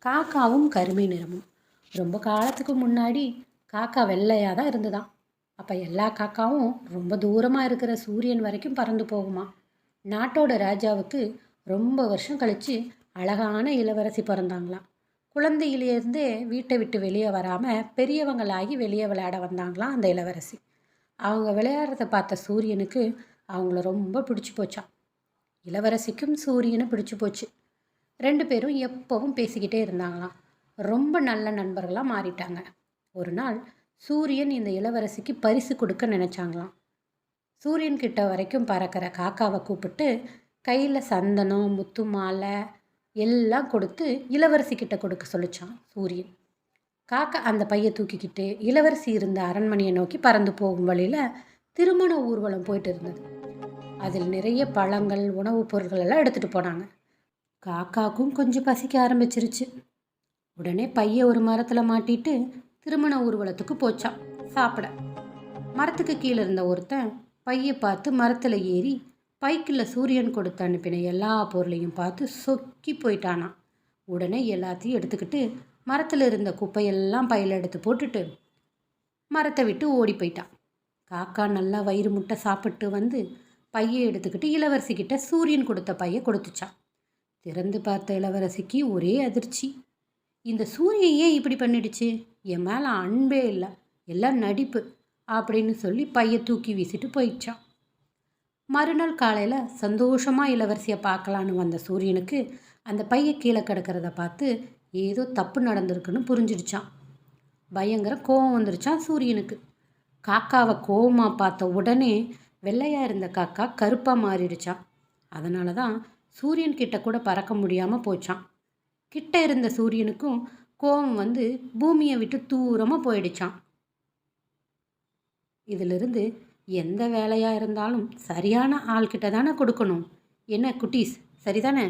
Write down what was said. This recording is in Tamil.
காக்காவும் கருமை நிறமும். ரொம்ப காலத்துக்கு முன்னாடி காக்கா வெள்ளையாக தான் இருந்துதான். அப்போ எல்லா காக்காவும் ரொம்ப தூரமாக இருக்கிற சூரியன் வரைக்கும் பறந்து போகுமா. நாட்டோட ராஜாவுக்கு ரொம்ப வருஷம் கழித்து அழகான இளவரசி பிறந்தாங்களாம். குழந்தையிலேருந்தே வீட்டை விட்டு வெளியே வராமல் பெரியவங்களாகி வெளியே விளையாட வந்தாங்களாம் அந்த இளவரசி. அவங்க விளையாடுறத பார்த்த சூரியனுக்கு அவங்கள ரொம்ப பிடிச்சி போச்சான். இளவரசிக்கும் சூரியனை பிடிச்சி போச்சு. ரெண்டு பேரும் எப்பவும் பேசிக்கிட்டே இருந்தாங்களாம். ரொம்ப நல்ல நண்பர்களாக மாறிட்டாங்க. ஒரு நாள் சூரியன் இந்த இளவரசிக்கு பரிசு கொடுக்க நினச்சாங்களாம். சூரியன் கிட்ட வரைக்கும் பறக்கிற காக்காவை கூப்பிட்டு கையில் சந்தனம் முத்து மாலை எல்லாம் கொடுத்து இளவரசி கிட்ட கொடுக்க சொல்லிச்சான் சூரியன். காக்கா அந்த பையை தூக்கிக்கிட்டு இளவரசி இருந்த அரண்மனையை நோக்கி பறந்து போகும் வழியில் திருமண ஊர்வலம் போயிட்டு இருந்தது. அதில் நிறைய பழங்கள் உணவுப் பொருட்கள் எல்லாம் எடுத்துகிட்டு போனாங்க. காக்காவுக்கும் கொஞ்சம் பசிக்க ஆரம்பிச்சிருச்சு. உடனே பையை ஒரு மரத்தில் மாட்டிட்டு திருமண ஊர்வலத்துக்கு போச்சான் சாப்பிட. மரத்துக்கு கீழே இருந்த ஒருத்தன் பையை பார்த்து மரத்தில் ஏறி பைக்குள்ள சூரியன் கொடுத்து அனுப்பின எல்லா பொருளையும் பார்த்து சொக்கி போயிட்டானான். உடனே எல்லாத்தையும் எடுத்துக்கிட்டு மரத்தில் இருந்த குப்பையெல்லாம் பையில் எடுத்து போட்டுட்டு மரத்தை விட்டு ஓடி போயிட்டான். காக்கா நல்லா வயிறு முட்டை சாப்பிட்டு வந்து பையை எடுத்துக்கிட்டு இளவரசிக்கிட்ட சூரியன் கொடுத்த பையை கொடுத்துச்சான். திறந்து பார்த்த இளவரசிக்கு ஒரே அதிர்ச்சி. இந்த சூரியன் ஏன் இப்படி பண்ணிடுச்சு? என் மேலே அன்பே இல்லை, எல்லாம் நடிப்பு அப்படின்னு சொல்லி பையை தூக்கி வீசிட்டு போயிடுச்சான். மறுநாள் காலையில் சந்தோஷமாக இளவரசியை பார்க்கலான்னு வந்த சூரியனுக்கு அந்த பையை கீழே கிடக்கிறத பார்த்து ஏதோ தப்பு நடந்திருக்குன்னு புரிஞ்சிடுச்சான். பயங்கர கோபம் வந்துருச்சான் சூரியனுக்கு. காக்காவை கோபமாக பார்த்த உடனே வெள்ளையாக இருந்த காக்கா கருப்பாக மாறிடுச்சான். அதனால தான் சூரியன் கிட்ட கூட பறக்க முடியாமல் போச்சான். கிட்ட இருந்த சூரியனுக்கும் கோபம் வந்து பூமியை விட்டு தூரமாக போயிடுச்சான். இதிலிருந்து எந்த வேலையாக இருந்தாலும் சரியான ஆள்கிட்ட தானே கொடுக்கணும். என்ன குட்டீஸ், சரிதானே?